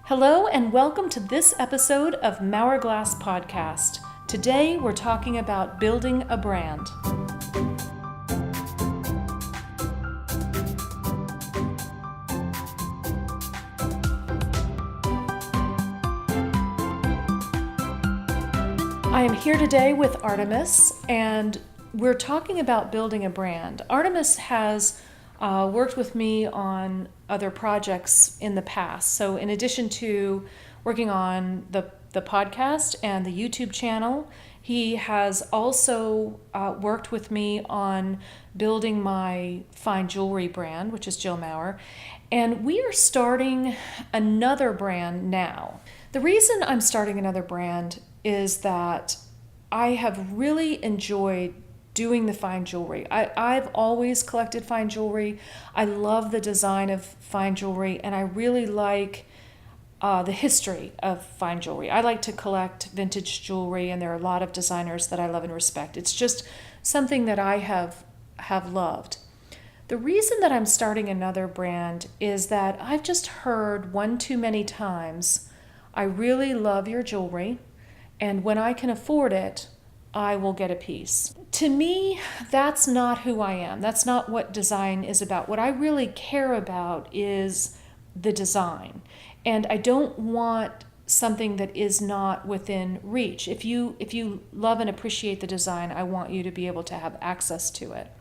Hello and welcome to this episode of Maurer Glass Podcast. Today we're talking about building a brand. I am here today with Artimus and we're talking about building a brand. Artimus has worked with me on other projects in the past. So in addition to working on the podcast and the YouTube channel, he has also worked with me on building my fine jewelry brand, which is Jill Maurer. And we are starting another brand now. The reason I'm starting another brand is that I have really enjoyed doing the fine jewelry. I've always collected fine jewelry. I love the design of fine jewelry, and I really like the history of fine jewelry. I like to collect vintage jewelry, and there are a lot of designers that I love and respect. It's just something that I have loved. The reason that I'm starting another brand is that I've just heard one too many times, I really love your jewelry, and when I can afford it, I will get a piece. To me, that's not who I am. That's not what design is about. What I really care about is the design. And I don't want something that is not within reach. If you love and appreciate the design, I want you to be able to have access to it.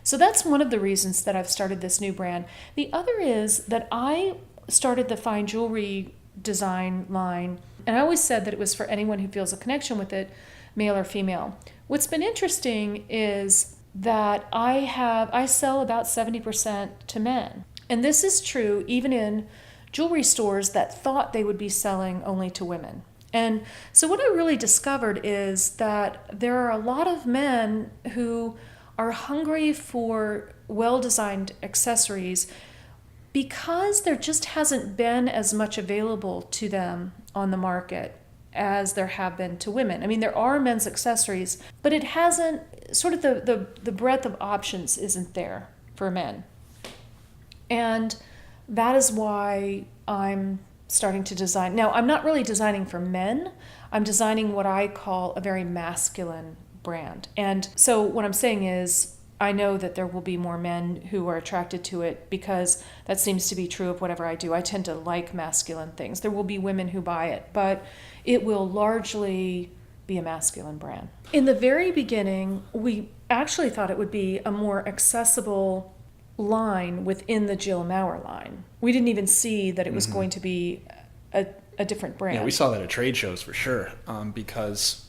So that's one of the reasons that I've started this new brand. The other is that I started the fine jewelry design line, and I always said that it was for anyone who feels a connection with it, male or female. What's been interesting is that I sell about 70% to men. And this is true even in jewelry stores that thought they would be selling only to women. And so what I really discovered is that there are a lot of men who are hungry for well-designed accessories because there just hasn't been as much available to them on the market as there have been to women. I mean, there are men's accessories, but it hasn't, sort of the breadth of options isn't there for men. And that is why I'm starting to design. Now, I'm not really designing for men. I'm designing what I call a very masculine brand. And so what I'm saying is, I know that there will be more men who are attracted to it because that seems to be true of whatever I do. I tend to like masculine things. There will be women who buy it, but it will largely be a masculine brand. In the very beginning, we actually thought it would be a more accessible line within the Jill Maurer line. We didn't even see that it was going to be a different brand. Yeah, we saw that at trade shows for sure, because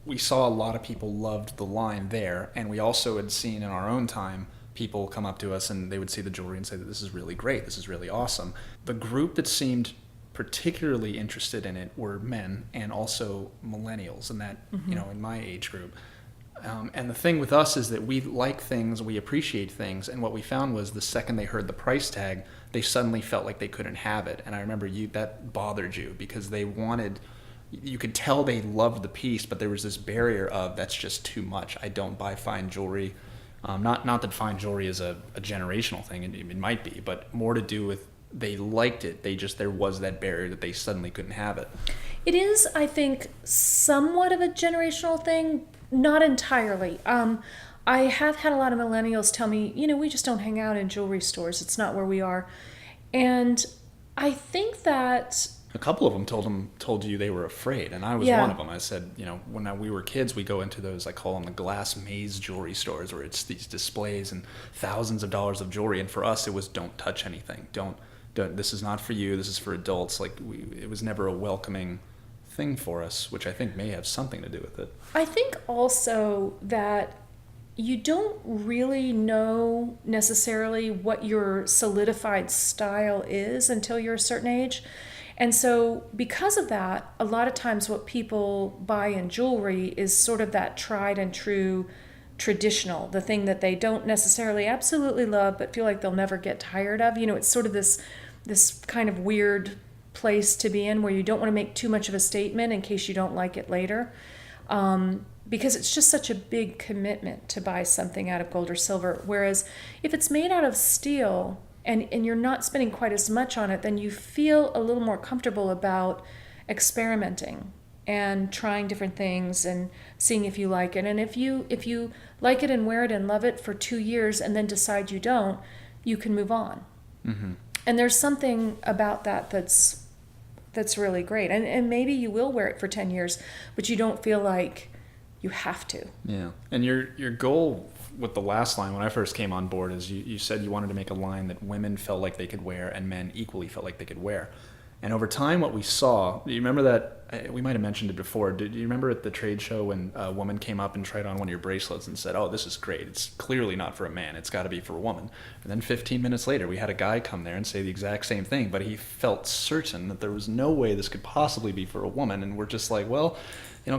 we saw a lot of people loved the line there, and we also had seen in our own time people come up to us and they would see the jewelry and say that this is really great, this is really awesome. The group that seemed particularly interested in it were men and also millennials, and that, in my age group. And the thing with us is that we like things, we appreciate things, and what we found was the second they heard the price tag, they suddenly felt like they couldn't have it. And I remember that bothered you because you could tell they loved the piece, but there was this barrier of, that's just too much. I don't buy fine jewelry. Not that fine jewelry is a generational thing, it might be, but more to do with they liked it. There was that barrier that they suddenly couldn't have it. It is, I think, somewhat of a generational thing, not entirely. I have had a lot of millennials tell me, we just don't hang out in jewelry stores. It's not where we are. And I think that a couple of them told you they were afraid, and I was one of them. I said, when we were kids, we go into those, I call them the glass maze jewelry stores, where it's these displays and thousands of dollars of jewelry, and for us it was don't touch anything. Don't this is not for you, this is for adults. It was never a welcoming thing for us, which I think may have something to do with it. I think also that you don't really know necessarily what your solidified style is until you're a certain age. And so because of that, a lot of times what people buy in jewelry is sort of that tried and true traditional, the thing that they don't necessarily absolutely love but feel like they'll never get tired of. It's sort of this kind of weird place to be in where you don't want to make too much of a statement in case you don't like it later. Because it's just such a big commitment to buy something out of gold or silver. Whereas if it's made out of steel and you're not spending quite as much on it, then you feel a little more comfortable about experimenting and trying different things and seeing if you like it. And if you like it and wear it and love it for 2 years and then decide you don't, you can move on. Mm-hmm. And there's something about that that's really great. And maybe you will wear it for 10 years, but you don't feel like you have to. Yeah. And your goal with the last line when I first came on board is you said you wanted to make a line that women felt like they could wear and men equally felt like they could wear. And over time, what we saw, do you remember that, we might have mentioned it before, do you remember at the trade show when a woman came up and tried on one of your bracelets and said, oh, this is great, it's clearly not for a man, it's got to be for a woman. And then 15 minutes later, we had a guy come there and say the exact same thing, but he felt certain that there was no way this could possibly be for a woman. And we're just like, well,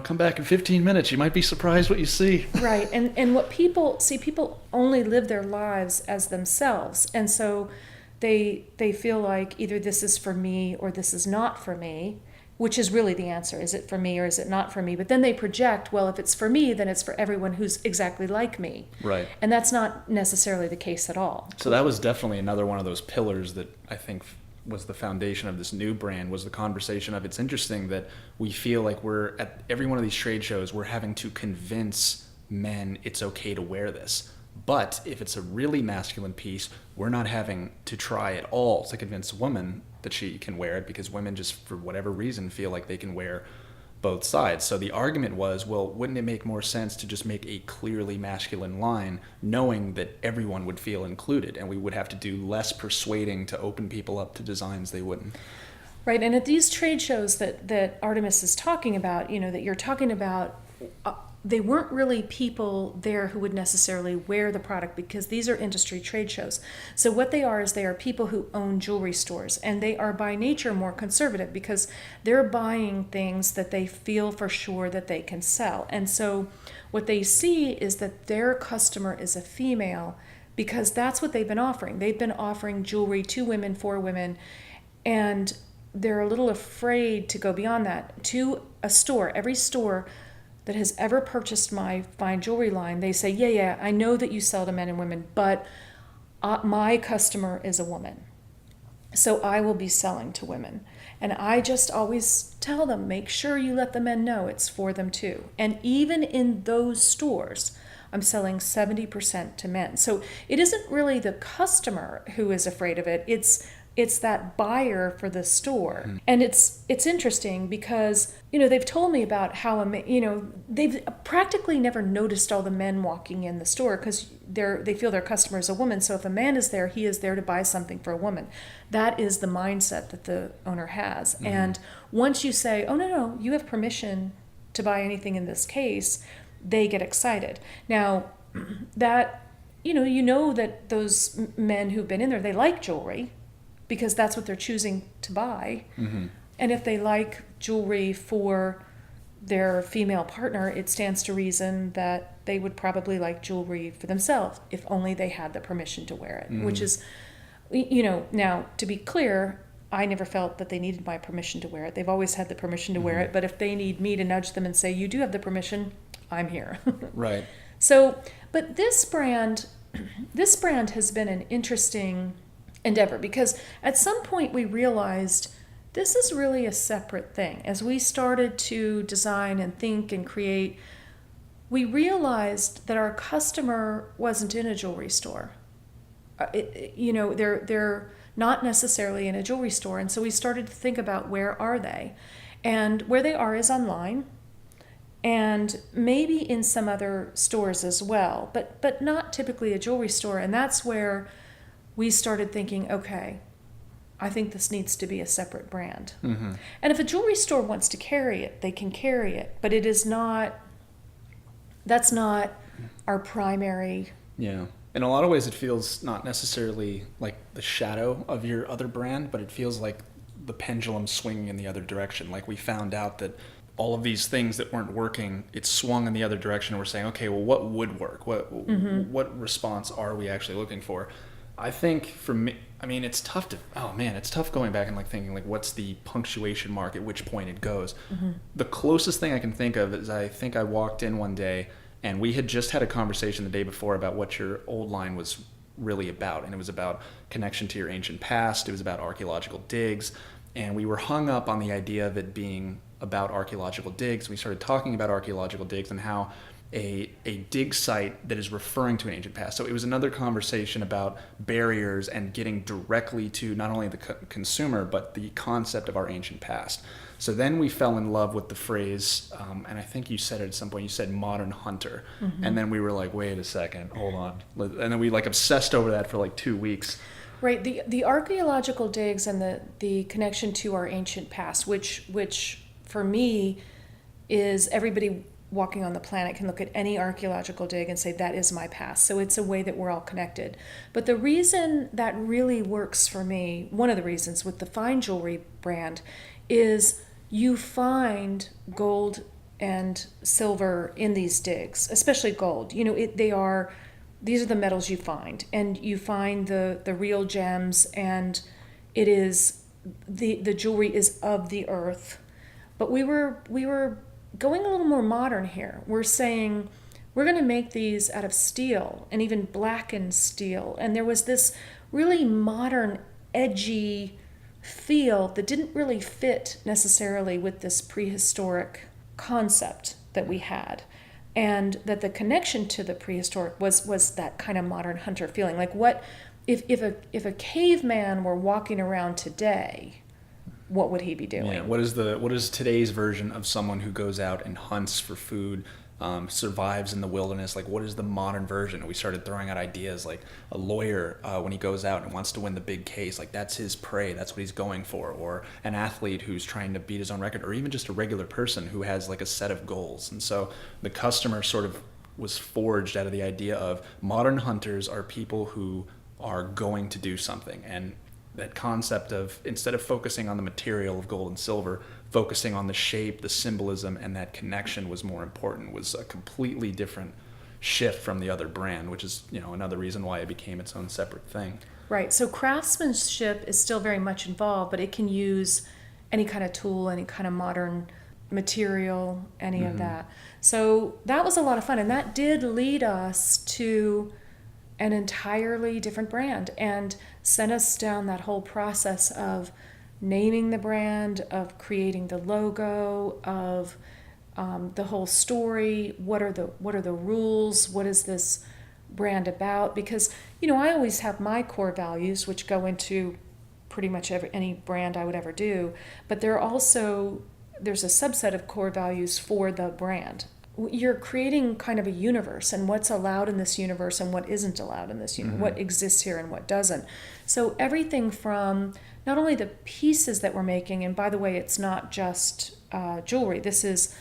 come back in 15 minutes, you might be surprised what you see. Right, and what people only live their lives as themselves, and so they feel like either this is for me or this is not for me, which is really the answer. Is it for me or is it not for me? But then they project, well, if it's for me, then it's for everyone who's exactly like me. Right. And that's not necessarily the case at all. So that was definitely another one of those pillars that I think was the foundation of this new brand, was the conversation of, it's interesting that we feel like we're at every one of these trade shows, we're having to convince men it's okay to wear this. But if it's a really masculine piece, we're not having to try at all to convince a woman that she can wear it, because women just, for whatever reason, feel like they can wear both sides. So the argument was, well, wouldn't it make more sense to just make a clearly masculine line, knowing that everyone would feel included, and we would have to do less persuading to open people up to designs they wouldn't? Right, and at these trade shows that Artimus is talking about, that you're talking about, they weren't really people there who would necessarily wear the product, because these are industry trade shows. So what they are is they are people who own jewelry stores, and they are by nature more conservative because they're buying things that they feel for sure that they can sell. And so what they see is that their customer is a female, because that's what they've been offering. They've been offering jewelry to women, for women, and they're a little afraid to go beyond that. To a store, every store that has ever purchased my fine jewelry line, they say, yeah, I know that you sell to men and women, but my customer is a woman, so I will be selling to women. And I just always tell them, make sure you let the men know it's for them too. And even in those stores, I'm selling 70% to men. So it isn't really the customer who is afraid of it, it's that buyer for the store. Mm-hmm. And it's interesting because, they've told me about how, they've practically never noticed all the men walking in the store, because they feel their customer is a woman. So if a man is there, he is there to buy something for a woman. That is the mindset that the owner has. Mm-hmm. And once you say, oh, no, you have permission to buy anything in this case, they get excited. Now, that, that those men who've been in there, they like jewelry, because that's what they're choosing to buy. Mm-hmm. And if they like jewelry for their female partner, it stands to reason that they would probably like jewelry for themselves, if only they had the permission to wear it. Mm-hmm. Which is, now, to be clear, I never felt that they needed my permission to wear it. They've always had the permission to wear it, but if they need me to nudge them and say, you do have the permission, I'm here. Right. So, but this brand has been an interesting endeavor, because at some point we realized this is really a separate thing. As we started to design and think and create, we realized that our customer wasn't in a jewelry store. They're not necessarily in a jewelry store, and so we started to think about, where are they? And where they are is online, and maybe in some other stores as well, but not typically a jewelry store. And that's where we started thinking, okay, I think this needs to be a separate brand. Mm-hmm. And if a jewelry store wants to carry it, they can carry it, but that's not our primary. Yeah. In a lot of ways, it feels not necessarily like the shadow of your other brand, but it feels like the pendulum swinging in the other direction. Like, we found out that all of these things that weren't working, it swung in the other direction, and we're saying, okay, well, what would work? What response are we actually looking for? I think for me, it's tough going back and thinking what's the punctuation mark at which point it goes. Mm-hmm. The closest thing I can think of is, I think I walked in one day and we had just had a conversation the day before about what your old line was really about. And it was about connection to your ancient past. It was about archaeological digs. And we were hung up on the idea of it being about archaeological digs. We started talking about archaeological digs and how a dig site that is referring to an ancient past. So it was another conversation about barriers and getting directly to not only the consumer, but the concept of our ancient past. So then we fell in love with the phrase, and I think you said it at some point, you said modern hunter. Mm-hmm. And then we were like, wait a second, hold on. And then we like obsessed over that for like 2 weeks. Right. The archaeological digs and the connection to our ancient past, which for me is everybody walking on the planet can look at any archaeological dig and say, that is my past. So it's a way that we're all connected. But the reason that really works for me, one of the reasons with the fine jewelry brand, is you find gold and silver in these digs, especially gold. You know, these are the metals you find, and you find the real gems, and it is the jewelry is of the earth. But we were going a little more modern here. We're saying we're going to make these out of steel, and even blackened steel. And there was this really modern, edgy feel that didn't really fit necessarily with this prehistoric concept that we had. And that the connection to the prehistoric was that kind of modern hunter feeling. Like, what if a caveman were walking around today, what would he be doing? Yeah. What is today's version of someone who goes out and hunts for food, survives in the wilderness? Like, what is the modern version? And we started throwing out ideas like a lawyer, when he goes out and wants to win the big case, like that's his prey, that's what he's going for. Or an athlete who's trying to beat his own record, or even just a regular person who has like a set of goals. And so the customer sort of was forged out of the idea of modern hunters are people who are going to do something. And that concept of, instead of focusing on the material of gold and silver, focusing on the shape, the symbolism, and that connection was more important, was a completely different shift from the other brand, which is, another reason why it became its own separate thing. Right. So craftsmanship is still very much involved, but it can use any kind of tool, any kind of modern material, any of that. So that was a lot of fun, and that did lead us to an entirely different brand and sent us down that whole process of naming the brand, of creating the logo, of the whole story. What are the rules? What is this brand about? Because I always have my core values, which go into pretty much any brand I would ever do, but there's a subset of core values for the brand. You're creating kind of a universe, and what's allowed in this universe and what isn't allowed in this universe, what exists here and what doesn't. So everything from not only the pieces that we're making, and by the way, it's not just jewelry. This is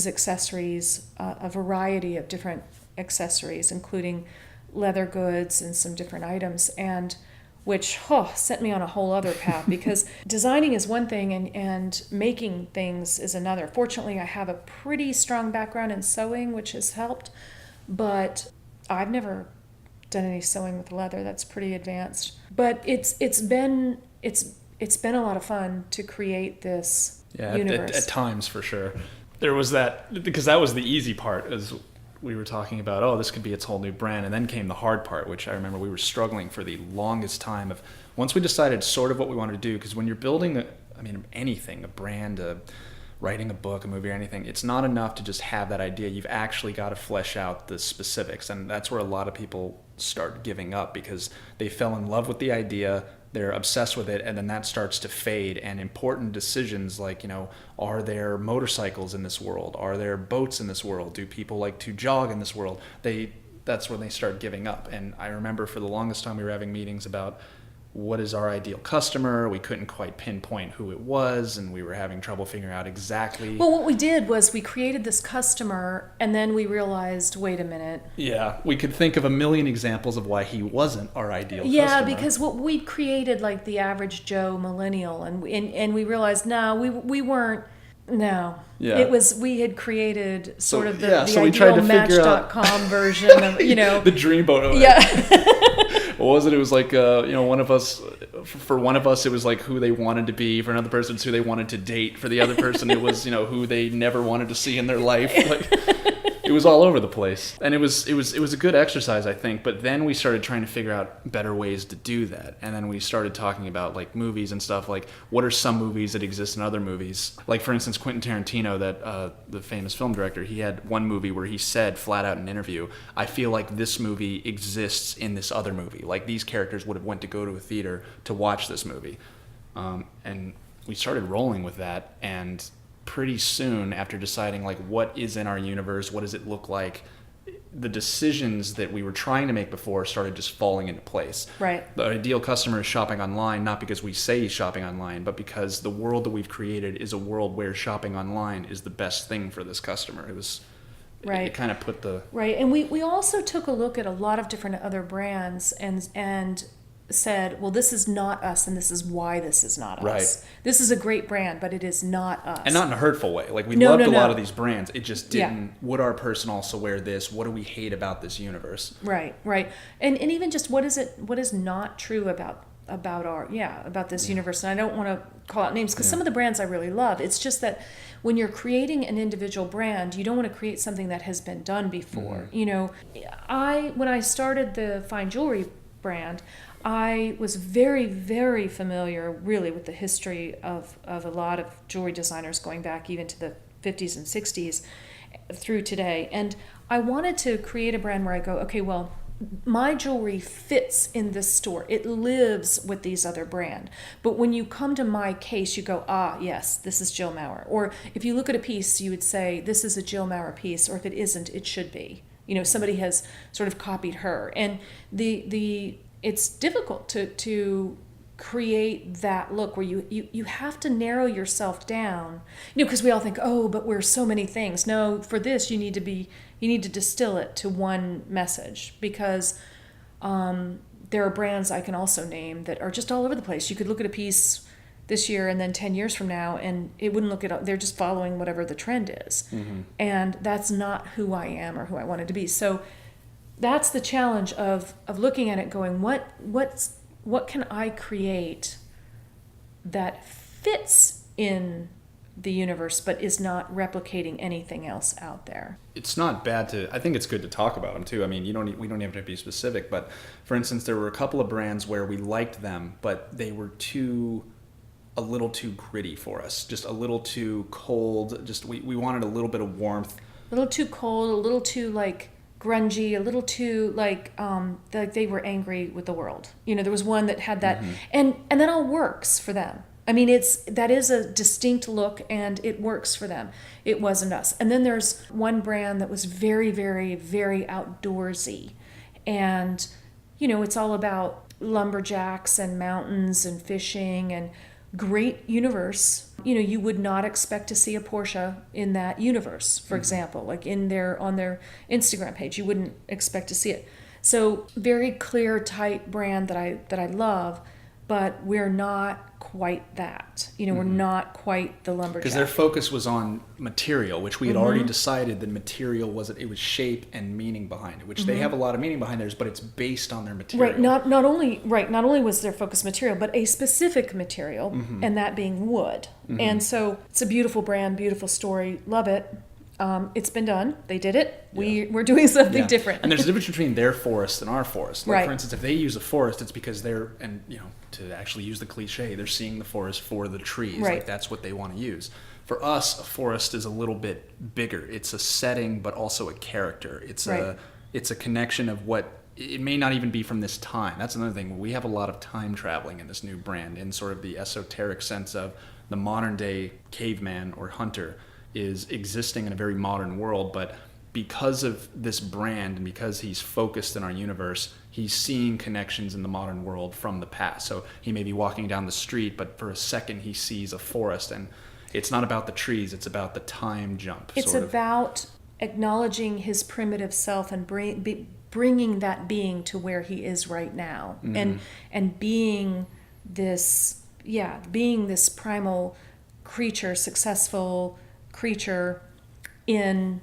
accessories, a variety of different accessories, including leather goods and some different items, and which sent me on a whole other path, because designing is one thing and making things is another. Fortunately, I have a pretty strong background in sewing, which has helped, but I've never done any sewing with leather. That's pretty advanced. But it's been a lot of fun to create this universe. At times, for sure. There was that, because that was the easy part, as we were talking about, this could be its whole new brand. And then came the hard part, which I remember we were struggling for the longest time of, once we decided sort of what we wanted to do, because when you're building anything, a brand, writing a book, a movie, or anything, it's not enough to just have that idea. You've actually got to flesh out the specifics. And that's where a lot of people start giving up, because they fell in love with the idea, they're obsessed with it, and then that starts to fade. And important decisions like, are there motorcycles in this world? Are there boats in this world? Do people like to jog in this world? That's when they start giving up. And I remember for the longest time we were having meetings about what is our ideal customer. We couldn't quite pinpoint who it was, and we were having trouble figuring out exactly. Well, what we did was we created this customer, and then we realized, wait a minute. Yeah, we could think of a million examples of why he wasn't our ideal customer. Yeah, because what we created, like the average Joe millennial, and we realized, no, we weren't. No, yeah. It was, we had created sort of the so ideal Match.com version of, the dreamboat. Yeah. What was it? It was like, one of us, for one of us, it was like who they wanted to be. For another person, it's who they wanted to date. For the other person, it was, who they never wanted to see in their life. It was all over the place, and it was a good exercise, I think. But then we started trying to figure out better ways to do that, and then we started talking about like movies and stuff. Like, what are some movies that exist in other movies? Like, for instance, Quentin Tarantino, the famous film director, he had one movie where he said flat out in an interview, "I feel like this movie exists in this other movie. Like, these characters would have went to go to a theater to watch this movie," and we started rolling with that, and pretty soon after deciding like what is in our universe, what does it look like, the decisions that we were trying to make before started just falling into place. Right. The ideal customer is shopping online, not because we say he's shopping online, but because the world that we've created is a world where shopping online is the best thing for this customer. It was right. It kind of put the right. And we also took a look at a lot of different other brands and said, well, this is not us, and this is why this is not us. Right. This is a great brand, but it is not us. And not in a hurtful way. Like, we No, loved no, a lot no. of these brands. It just didn't, would our person also wear this? What do we hate about this universe? Right, right. And even just what is not true about this universe. And I don't want to call out names because some of the brands I really love. It's just that when you're creating an individual brand, you don't want to create something that has been done before. Mm-hmm. You know, when I started the fine jewelry brand, I was very, very familiar really with the history of a lot of jewelry designers going back even to the 50s and 60s through today. And I wanted to create a brand where I go, okay, well, my jewelry fits in this store. It lives with these other brand. But when you come to my case, you go, yes, this is Jill Maurer. Or if you look at a piece, you would say, this is a Jill Maurer piece. Or if it isn't, it should be. You know, somebody has sort of copied her. And it's difficult to create that look where you have to narrow yourself down, you know, because we all think, but we're so many things. No, for this you need to distill it to one message, because there are brands I can also name that are just all over the place. You could look at a piece this year and then 10 years from now and it wouldn't look at, they're just following whatever the trend is. Mm-hmm. And that's not who I am or who I wanted to be. So that's the challenge of looking at it going, what can I create that fits in the universe but is not replicating anything else out there? It's not bad I think it's good to talk about them too. I mean, we don't have to be specific, but for instance, there were a couple of brands where we liked them, but they were a little too gritty for us, just a little too cold. Just we wanted a little bit of warmth. A little too cold, a little too like grungy, a little too like they were angry with the world. You know, there was one that had that, mm-hmm. and that all works for them. I mean, that is a distinct look and it works for them. It wasn't us. And then there's one brand that was very, very, very outdoorsy, and you know, it's all about lumberjacks and mountains and fishing and great universe. You know, you would not expect to see a Porsche in that universe, for mm-hmm. example, like on their Instagram page. You wouldn't expect to see it. So very clear, tight brand that I love, but we're not quite that. You know, mm-hmm. we're not quite the lumberjack. Because their focus was on material, which we had mm-hmm. already decided that material was shape and meaning behind it, which mm-hmm. they have a lot of meaning behind theirs, but it's based on their material. Right. Not only was their focus material, but a specific material, mm-hmm. and that being wood. Mm-hmm. And so it's a beautiful brand, beautiful story. Love it. It's been done. They did it. Yeah. We're doing something different. And there's a difference between their forest and our forest. Like, right. For instance, if they use a forest, it's because to actually use the cliche, they're seeing the forest for the trees. Right. Like, that's what they want to use. For us, a forest is a little bit bigger. It's a setting, but also a character. It's a connection of what it may not even be from this time. That's another thing. We have a lot of time traveling in this new brand, in sort of the esoteric sense of the modern day caveman or hunter is existing in a very modern world, but because of this brand and because he's focused in our universe, he's seeing connections in the modern world from the past. So he may be walking down the street, but for a second he sees a forest, and it's not about the trees, it's about the time jump. It's about acknowledging his primitive self and bringing that being to where he is right now, mm-hmm. and being this primal creature, successful creature in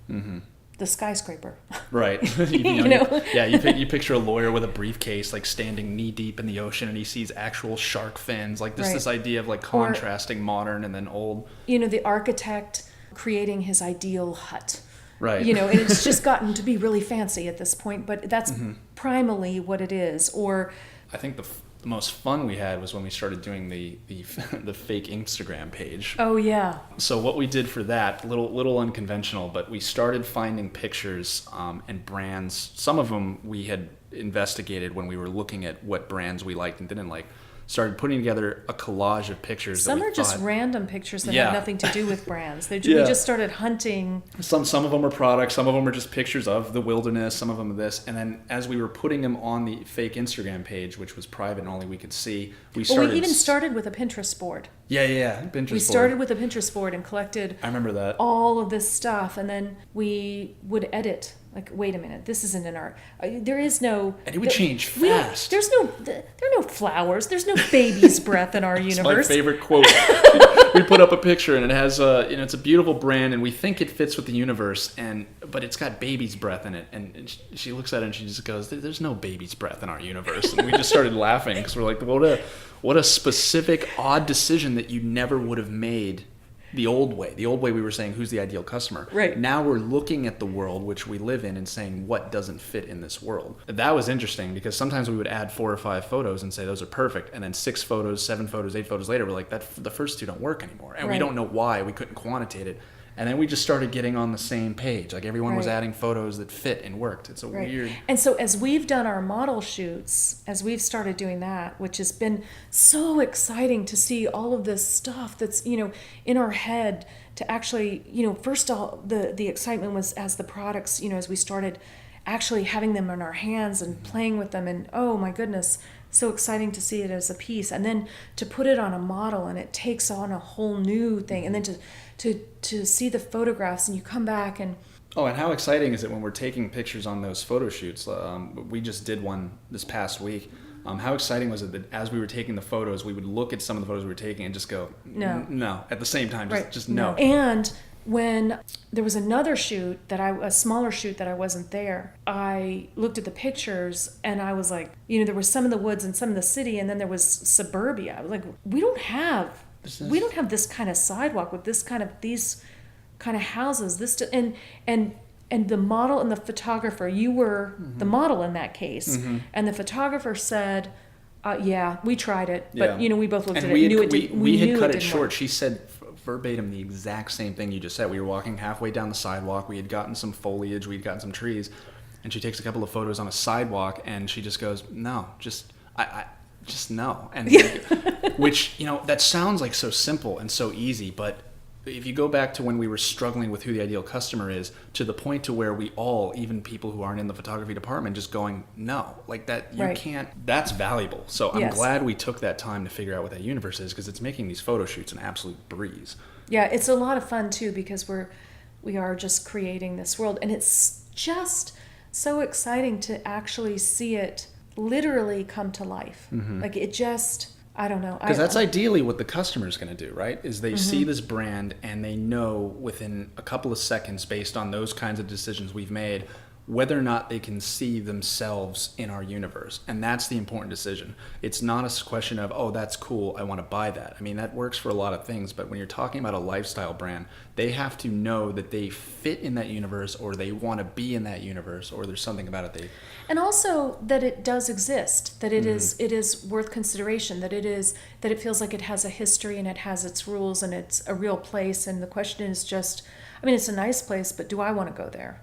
mm-hmm. the skyscraper. Right. You picture a lawyer with a briefcase, like standing knee deep in the ocean, and he sees actual shark fins. Like this idea of like contrasting modern and then old. You know, the architect creating his ideal hut. Right. You know, and it's just gotten to be really fancy at this point, but that's primally what it is. Or I think the most fun we had was when we started doing the the fake Instagram page. oh yeah, So what we did for that, little unconventional, but we started finding pictures and brands. Some of them we had investigated when we were looking at what brands we liked and didn't like. Started putting together a collage of pictures. some that we are just thought, random pictures that Yeah. have nothing to do with brands. We Yeah. just started hunting. Some of them are products, some of them are just pictures of the wilderness, some of them are this. And then as we were putting them on the fake Instagram page, which was private and only we could see, we Well, started. we even started with a Pinterest board. Yeah. Pinterest We board. started with a Pinterest board and collected I remember that. all of this stuff, and then we would edit. Like, wait a minute, this isn't an art. There is no. And it would change we don't- fast. There are no flowers. There's no baby's breath in our It's my universe. favorite quote. We put up a picture and it has it's a beautiful brand and we think it fits with the universe but it's got baby's breath in it, and she looks at it and she just goes, "There's no baby's breath in our universe." And we just started laughing because we're like, what a specific odd decision that you never would have made. The old way we were saying, who's the ideal customer? Right. Now we're looking at the world which we live in and saying, what doesn't fit in this world? That was interesting because sometimes we would add 4 or 5 photos and say those are perfect, and then 6 photos, 7 photos, 8 photos later, we're like, the first 2 don't work anymore, and we Right. don't know why. We couldn't quantitate it. And then we just started getting on the same page. Like everyone was Right. adding photos that fit and worked. It's a Right. weird. And so as we've done our model shoots, as we've started doing that, which has been so exciting to see all of this stuff that's, in our head, to actually, first of all, the excitement was as the products, as we started actually having them in our hands and playing with them, and oh my goodness, so exciting to see it as a piece, and then to put it on a model and it takes on a whole new thing, and then to see the photographs and you come back and Oh, and how exciting is it when we're taking pictures on those photo shoots? We just did one this past week. How exciting was it that as we were taking the photos, we would look at some of the photos we were taking and just go, no, at the same time, just no. And when there was another shoot a smaller shoot that I wasn't there, I looked at the pictures and I was like, there was some of the woods and some of the city, and then there was suburbia. I was like, we don't have this kind of sidewalk with these kind of houses. And the model and the photographer, you were the model in that case, and the photographer said, "Yeah, we tried it, but we both looked at it, and knew it didn't. We had knew cut it it didn't short." work. She said verbatim the exact same thing you just said. We were walking halfway down the sidewalk. We had gotten some foliage. We had gotten some trees, and she takes a couple of photos on a sidewalk, and she just goes, "No, just no." And which that sounds like so simple and so easy, but if you go back to when we were struggling with who the ideal customer is, to the point to where we all, even people who aren't in the photography department, just going, no, like that, you Right. can't, that's valuable. So I'm Yes. glad we took that time to figure out what that universe is, because it's making these photo shoots an absolute breeze. Yeah, it's a lot of fun too, because we are just creating this world, and it's just so exciting to actually see it literally come to life. Like it just, I don't know. Because that's ideally what the customer's going to do, right? Is they see this brand and they know within a couple of seconds, based on those kinds of decisions we've made, whether or not they can see themselves in our universe. And that's the important decision. It's not a question of, oh, that's cool, I want to buy that. I mean, that works for a lot of things, but when you're talking about a lifestyle brand, they have to know that they fit in that universe, or they want to be in that universe, or there's something about it and also that it does exist, that it is worth consideration, that it feels like it has a history and it has its rules and it's a real place. And the question is just, I mean, it's a nice place, but do I want to go there?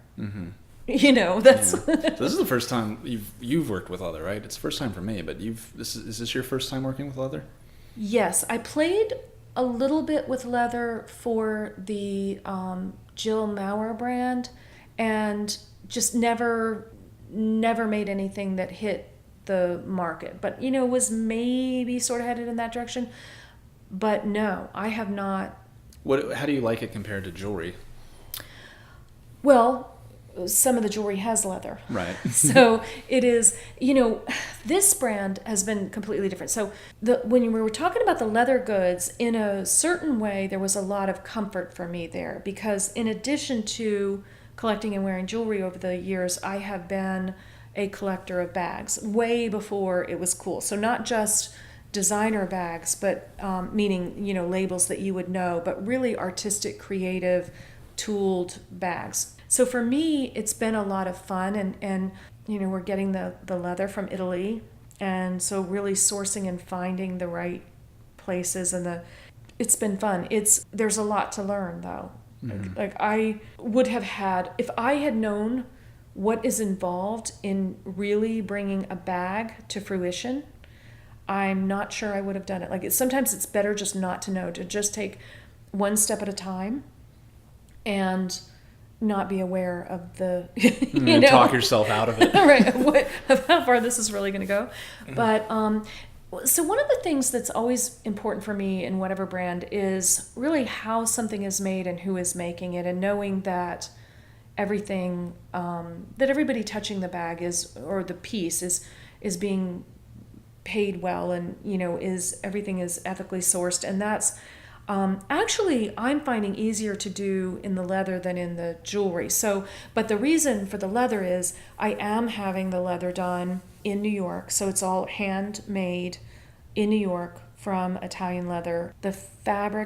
That's So this is the first time you've worked with leather, right? It's the first time for me, but is this your first time working with leather? Yes, I played a little bit with leather for the Jill Maurer brand, and just never made anything that hit the market. But was maybe sort of headed in that direction. But no, I have not. How do you like it compared to jewelry? Well, some of the jewelry has leather. Right. So it is, this brand has been completely different. So when we were talking about the leather goods, in a certain way, there was a lot of comfort for me there, because in addition to collecting and wearing jewelry over the years, I have been a collector of bags way before it was cool. So not just designer bags, but meaning, labels that you would know, but really artistic, creative, tooled bags. So for me, it's been a lot of fun, and we're getting the leather from Italy, and so really sourcing and finding the right places, and it's been fun. There's a lot to learn though. Mm-hmm. Like I would have had, if I had known what is involved in really bringing a bag to fruition, I'm not sure I would have done it. Like sometimes it's better just not to know, to just take one step at a time and not be aware of the, talk yourself out of it. right, of how far this is really going to go. But so one of the things that's always important for me in whatever brand is really how something is made and who is making it, and knowing that everything, that everybody touching the bag or the piece is being paid well, and everything is ethically sourced. And that's actually I'm finding easier to do in the leather than in the jewelry. But the reason for the leather is I am having the leather done in New York, so it's all handmade in New York from Italian leather.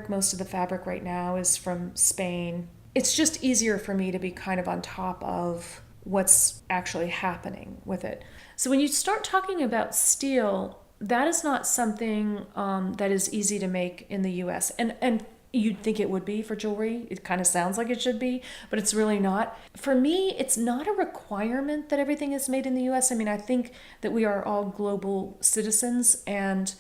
Most of the fabric right now is from Spain. It's just easier for me to be kind of on top of what's actually happening with it. So when you start talking about steel, that is not something that is easy to make in the U.S. And you'd think it would be for jewelry. It kind of sounds like it should be, but it's really not. For me, it's not a requirement that everything is made in the U.S. I mean, I think that we are all global citizens, and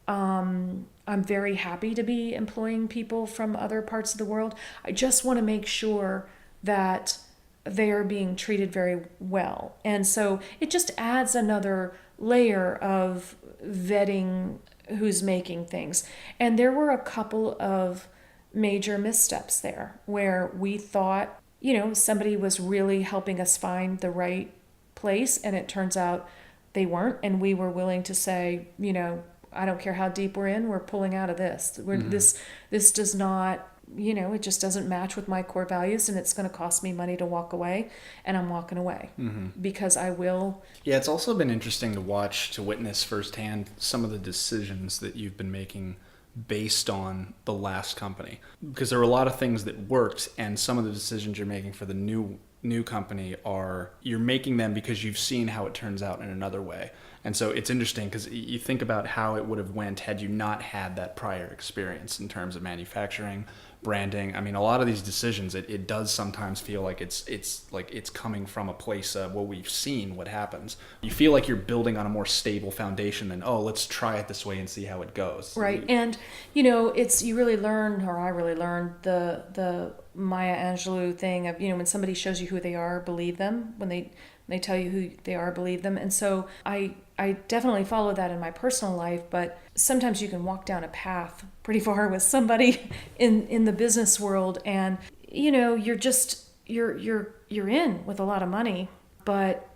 I'm very happy to be employing people from other parts of the world. I just want to make sure that they are being treated very well. And so it just adds another layer of vetting who's making things. And there were a couple of major missteps there where we thought, somebody was really helping us find the right place, and it turns out they weren't. And we were willing to say, I don't care how deep we're in, we're pulling out of this. This does not, it just doesn't match with my core values, and it's going to cost me money to walk away, and I'm walking away because I will. Yeah, it's also been interesting to witness firsthand some of the decisions that you've been making based on the last company, because there were a lot of things that worked, and some of the decisions you're making for the new company you're making them because you've seen how it turns out in another way. And so it's interesting because you think about how it would have went had you not had that prior experience in terms of manufacturing, branding. I mean, a lot of these decisions, it does sometimes feel like it's coming from a place of, well, we've seen what happens. You feel like you're building on a more stable foundation than, let's try it this way and see how it goes. Right. And, you really learn, or I really learned the Maya Angelou thing of, when somebody shows you who they are, believe them. When they tell you who they are, believe them. And so I definitely follow that in my personal life, but sometimes you can walk down a path pretty far with somebody in the business world, and you're in with a lot of money, but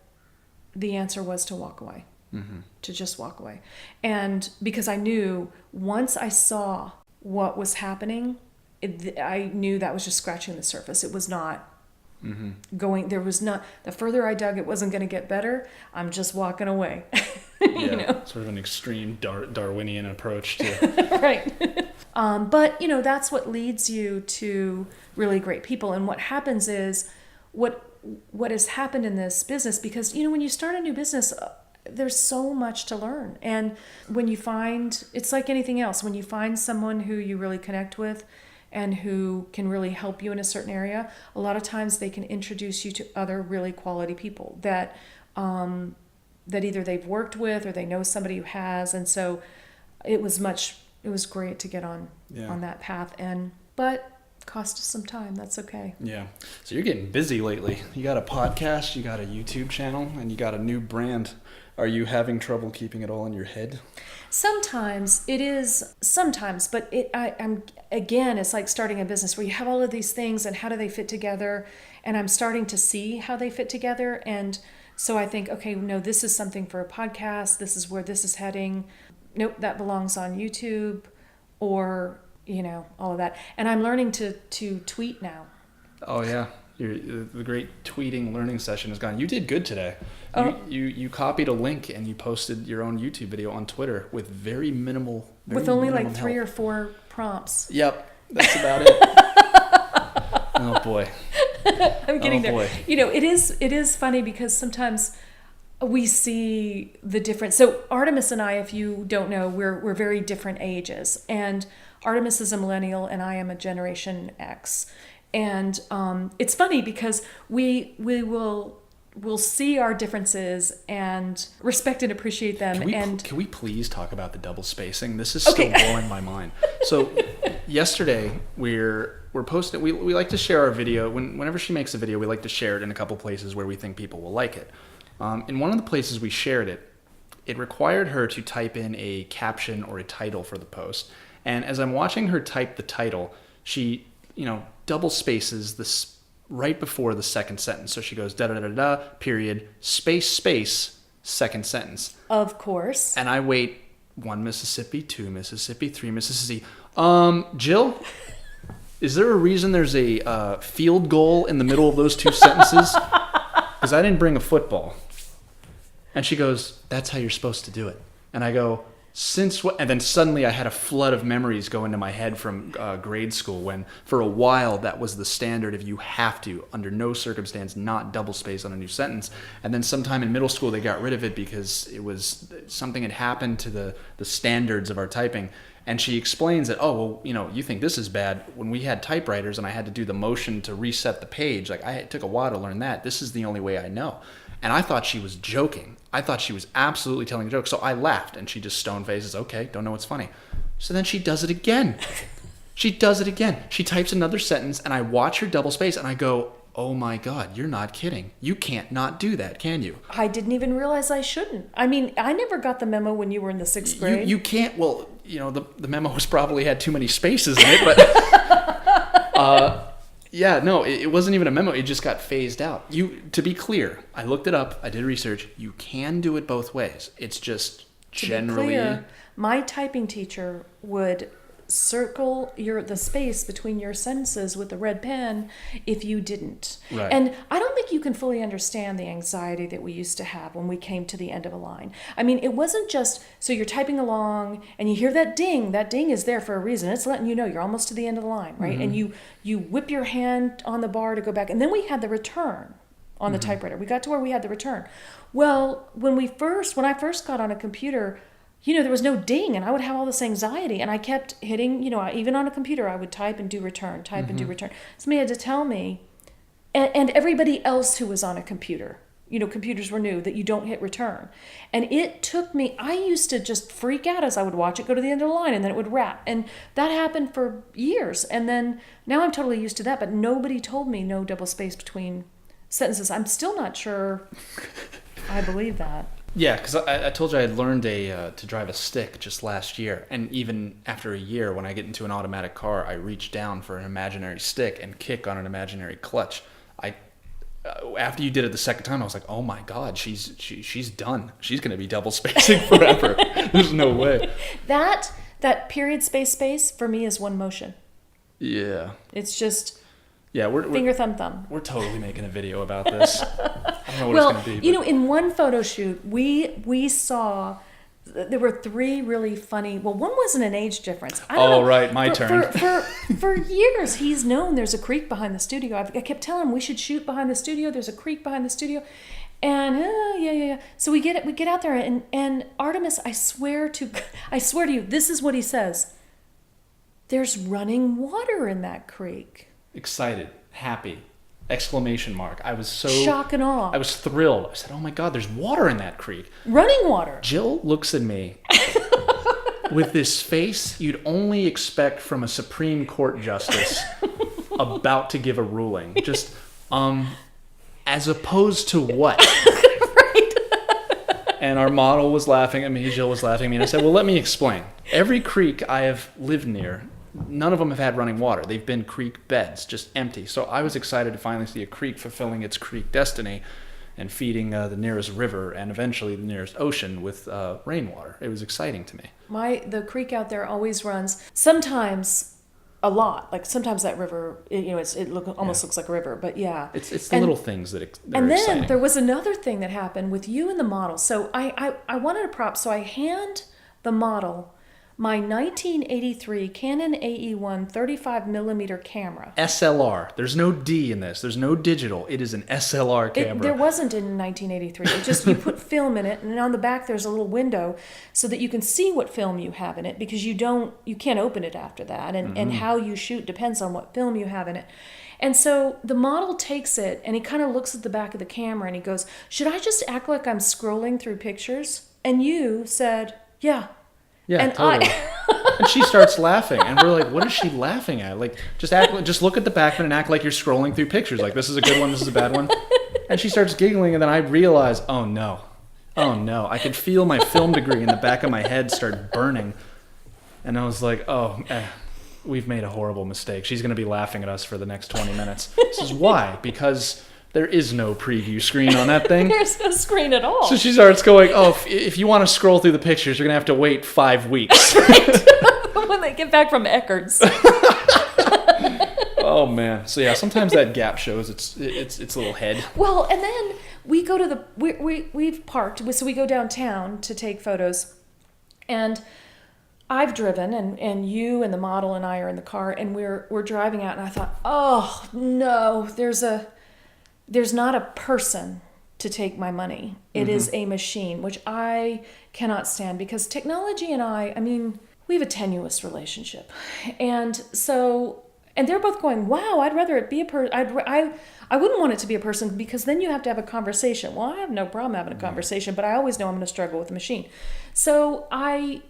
the answer was to walk away. To just walk away. And because I knew once I saw what was happening, I knew that was just scratching the surface. It was not the further I dug, it wasn't going to get better. I'm just walking away. Sort of an extreme Darwinian approach to right. But that's what leads you to really great people. And what happens is what has happened in this business, because when you start a new business, there's so much to learn. And when you find, it's like anything else, when you find someone who you really connect with and who can really help you in a certain area, a lot of times they can introduce you to other really quality people that either they've worked with or they know somebody who has. And so it was great to get on that path, but cost us some time. That's okay. Yeah. So you're getting busy lately. You got a podcast, you got a YouTube channel, and you got a new brand. Are you having trouble keeping it all in your head? Sometimes, but it's like starting a business where you have all of these things and how do they fit together, and I'm starting to see how they fit together. And so I think, okay, no, this is something for a podcast. This is where this is heading. Nope, that belongs on YouTube, or, all of that. And I'm learning to tweet now. Oh, yeah. The great tweeting learning session is gone. You did good today. You copied a link and you posted your own YouTube video on Twitter with very minimal with only like 3 help. or 4 prompts. Yep, that's about it. Oh boy. I'm getting Oh, there. boy. It is funny because sometimes we see the difference. So Artemis and I, if you don't know, we're very different ages. And Artemis is a millennial and I am a Generation X. And it's funny because we'll see our differences and respect and appreciate them. Can we please talk about the double spacing? This is still blowing my mind. So yesterday we're posting. We like to share our video. Whenever she makes a video, we like to share it in a couple places where we think people will like it. In one of the places we shared it, it required her to type in a caption or a title for the post. And as I'm watching her type the title, she double spaces this right before the second sentence. So she goes da-da-da-da, period, space, second sentence. Of course. And I wait 1 Mississippi, 2 Mississippi, 3 Mississippi. Jill, is there a reason there's a field goal in the middle of those two sentences? Because I didn't bring a football. And she goes, that's how you're supposed to do it. And I go, since what? And then suddenly I had a flood of memories go into my head from grade school when for a while that was the standard of you have to, under no circumstance, not double space on a new sentence. And then sometime in middle school they got rid of it because it was something had happened to the standards of our typing. And she explains that, you think this is bad. When we had typewriters and I had to do the motion to reset the page, it took a while to learn that. This is the only way I know. And I thought she was joking. I thought she was absolutely telling a joke. So I laughed, and she just stone faces, okay, don't know what's funny. So then she does it again. She types another sentence, and I watch her double space, and I go, oh my God, you're not kidding. You can't not do that, can you? I didn't even realize I shouldn't. I mean, I never got the memo when you were in the 6th grade. You can't, the memo was probably had too many spaces in it, but... Yeah, no, it wasn't even a memo. It just got phased out. To be clear, I looked it up. I did research. You can do it both ways. It's just generally... To be clear, my typing teacher would circle the space between your sentences with a red pen if you didn't. Right. And I don't think you can fully understand the anxiety that we used to have when we came to the end of a line. I mean, it wasn't just, so you're typing along and you hear that ding. That ding is there for a reason. It's letting you know you're almost to the end of the line, right? Mm-hmm. And you whip your hand on the bar to go back. And then we had the return on the typewriter. We got to where we had the return. Well, when I first got on a computer, there was no ding, and I would have all this anxiety, and I kept hitting, even on a computer, I would type and do return, and do return. Somebody had to tell me, and everybody else who was on a computer, computers were new, that you don't hit return. And it took me, I used to just freak out as I would watch it go to the end of the line, and then it would wrap. And that happened for years, and then now I'm totally used to that, but nobody told me no double space between sentences. I'm still not sure I believe that. Yeah, because I told you I had learned to drive a stick just last year, and even after a year, when I get into an automatic car, I reach down for an imaginary stick and kick on an imaginary clutch. After you did it the second time, I was like, oh my God, she's done. She's going to be double spacing forever. There's no way. That period space for me is one motion. Yeah. It's just... Yeah, we're finger, thumb. We're totally making a video about this. I don't know what it's going to be. But... in one photo shoot, we saw there were 3 really funny. Well, one wasn't an age difference. I don't know. Right, my turn. For years, he's known there's a creek behind the studio. I kept telling him we should shoot behind the studio. There's a creek behind the studio, and yeah. So we get out there, and Artimus, I swear to you, this is what he says. There's running water in that creek. Excited, happy, exclamation mark. I was so... Shock and awe. I was thrilled. I said, oh my God, there's water in that creek. Running water. Jill looks at me with this face you'd only expect from a Supreme Court justice about to give a ruling. Just, as opposed to what? Right. And our model was laughing at me, Jill was laughing at me, and I said, well, let me explain. Every creek I have lived near, none of them have had running water. They've been creek beds, just empty. So I was excited to finally see a creek fulfilling its creek destiny and feeding the nearest river and eventually the nearest ocean with rainwater. It was exciting to me. The creek out there always runs, sometimes a lot. Like sometimes that river, almost looks like a river, but yeah. It's the little things that are And then exciting. There was another thing that happened with you and the model. So I wanted a prop, so I hand the model my 1983 Canon AE1 35mm camera. SLR. There's no D in this. There's no digital. It is an SLR camera. There wasn't in 1983. It just, you put film in it, and on the back there's a little window so that you can see what film you have in it, because you can't open it after that, and how you shoot depends on what film you have in it. And so the model takes it, and he kind of looks at the back of the camera, and he goes, "Should I just act like I'm scrolling through pictures?" And you said, "Yeah." Yeah, And totally. And she starts laughing, and we're like, "What is she laughing at? Like, just look at the back of it and act like you're scrolling through pictures. Like, this is a good one, this is a bad one." And she starts giggling, and then I realize, oh no, I could feel my film degree in the back of my head start burning, and I was like, we've made a horrible mistake. She's going to be laughing at us for the next 20 minutes. This is why, because there is no preview screen on that thing. There's no screen at all. So she starts going, if you want to scroll through the pictures, you're going to have to wait 5 weeks. Right. When they get back from Eckerd's. Oh, man. So, yeah, sometimes that gap shows its little head. Well, and then we go to we've parked, so we go downtown to take photos. And I've driven, and you and the model and I are in the car, and we're driving out, and I thought, oh, no, there's not a person to take my money. It is a machine, which I cannot stand, because technology and I mean, we have a tenuous relationship. And so, and they're both going, wow, I'd rather it be a person. I wouldn't want it to be a person, because then you have to have a conversation. Well, I have no problem having a conversation, but I always know I'm going to struggle with the machine. So I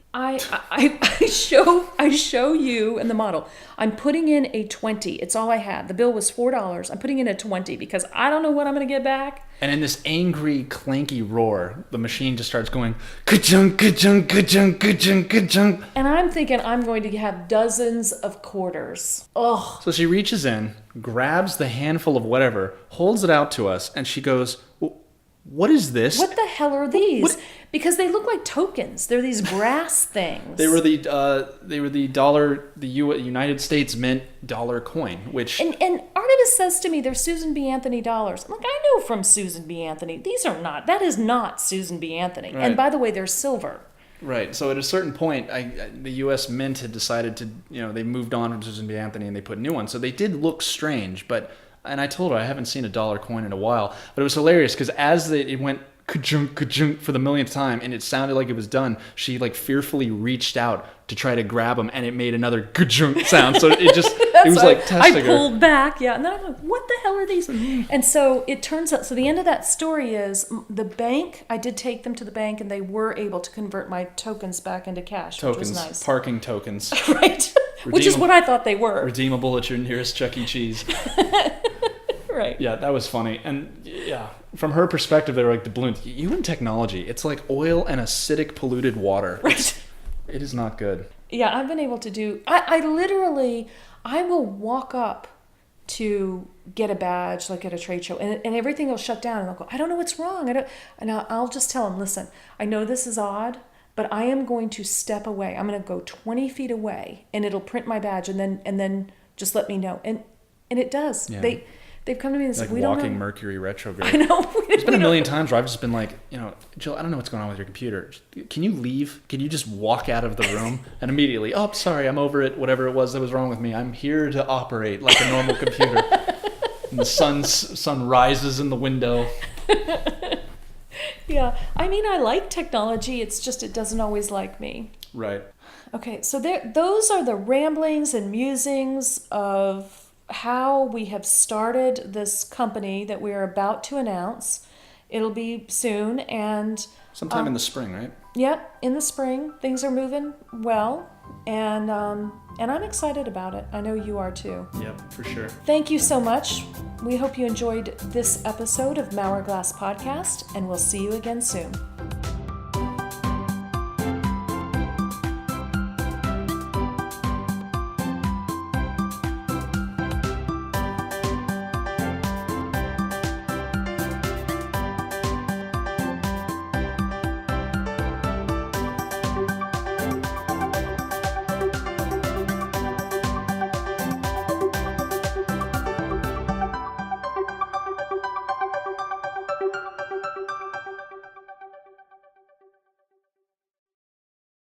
show you and the model. I'm putting in a 20. It's all I had. The bill was $4. I'm putting in a 20 because I don't know what I'm going to get back. And in this angry, clanky roar, the machine just starts going, ka-chunk, ka-chunk, ka-chunk, ka-chunk, ka-chunk. And I'm thinking I'm going to have dozens of quarters. Oh. So she reaches in, grabs the handful of whatever, holds it out to us, and she goes, "What is this?" What the hell are these? Because they look like tokens. They're these brass things. They were the dollar, the United States Mint dollar coin, which and Artimus says to me, "They're Susan B. Anthony dollars." I'm like, I know from Susan B. Anthony. These are not. That is not Susan B. Anthony. Right. And by the way, they're silver. Right. So at a certain point, the U.S. Mint had decided to, they moved on from Susan B. Anthony and they put new ones. So they did look strange, and I told her I haven't seen a dollar coin in a while. But it was hilarious because as it went ka-junk, ka-junk for the millionth time and it sounded like it was done, she fearfully reached out to try to grab them, and it made another ka-junk sound. So it just, it was like testing her. I pulled back, yeah. And then I'm like, what the hell are these? And so it turns out, so the end of that story is the bank, I did take them to the bank and they were able to convert my tokens back into cash, which was nice. Parking tokens. Right. Which is what I thought they were. Redeemable at your nearest Chuck E. Cheese. Right. Yeah, that was funny. And yeah, from her perspective, they were like the balloons. You in technology, it's like oil and acidic polluted water. Right. It is not good. Yeah, I've been able to do, I will walk up to get a badge, like at a trade show, and everything will shut down, and I'll go, I don't know what's wrong. And I'll just tell them, listen, I know this is odd, but I am going to step away. I'm going to go 20 feet away, and it'll print my badge, and then just let me know. And it does. Yeah. They've come to me and said, we don't know. Walking Mercury retrograde. I know. There's been a million times where I've just been like, Jill, I don't know what's going on with your computer. Can you leave? Can you just walk out of the room? And immediately, oh, sorry, I'm over it. Whatever it was that was wrong with me. I'm here to operate like a normal computer. And the sun rises in the window. Yeah. I mean, I like technology. It's just it doesn't always like me. Right. Okay, so those are the ramblings and musings of how we have started this company that we are about to announce. It'll be soon, and sometime in the spring, right? Yep, in the spring. Things are moving well, and I'm excited about it. I know you are too. Yep, for sure. Thank you so much. We hope you enjoyed this episode of Maurer Glass Podcast, and we'll see you again soon.